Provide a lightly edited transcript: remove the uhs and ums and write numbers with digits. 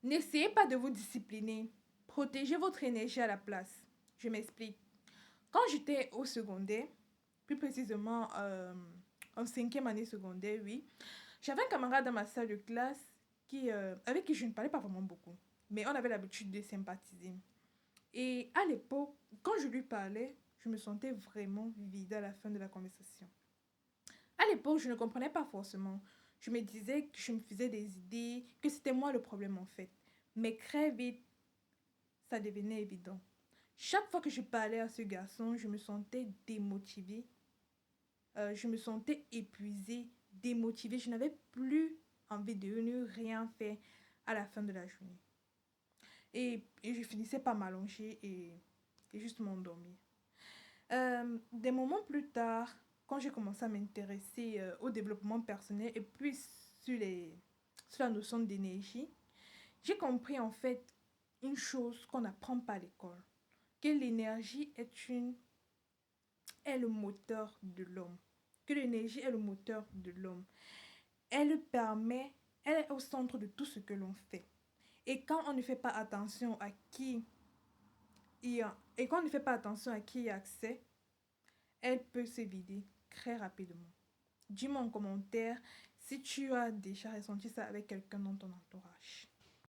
N'essayez pas de vous discipliner. Protégez votre énergie à la place. Je m'explique. Quand j'étais au secondaire, plus précisément en cinquième année secondaire, oui, j'avais un camarade dans ma salle de classe avec qui je ne parlais pas vraiment beaucoup. Mais on avait l'habitude de sympathiser. Et à l'époque, quand je lui parlais, je me sentais vraiment vide à la fin de la conversation. À l'époque, je ne comprenais pas forcément. Je me disais que je me faisais des idées, que c'était moi le problème en fait. Mais très vite, ça devenait évident. Chaque fois que je parlais à ce garçon, je me sentais démotivée. Je me sentais épuisée, démotivée. Je n'avais plus envie de ne rien faire à la fin de la journée. Et je finissais par m'allonger et juste m'endormir. Des moments plus tard, quand j'ai commencé à m'intéresser au développement personnel et puis sur la notion d'énergie, j'ai compris en fait une chose qu'on n'apprend pas à l'école, que l'énergie est le moteur de l'homme, que l'énergie est le moteur de l'homme. Elle est au centre de tout ce que l'on fait. Et quand on ne fait pas attention à qui et quand on ne fait pas attention à qui y a accès, elle peut se vider très rapidement. Dis-moi en commentaire si tu as déjà ressenti ça avec quelqu'un dans ton entourage.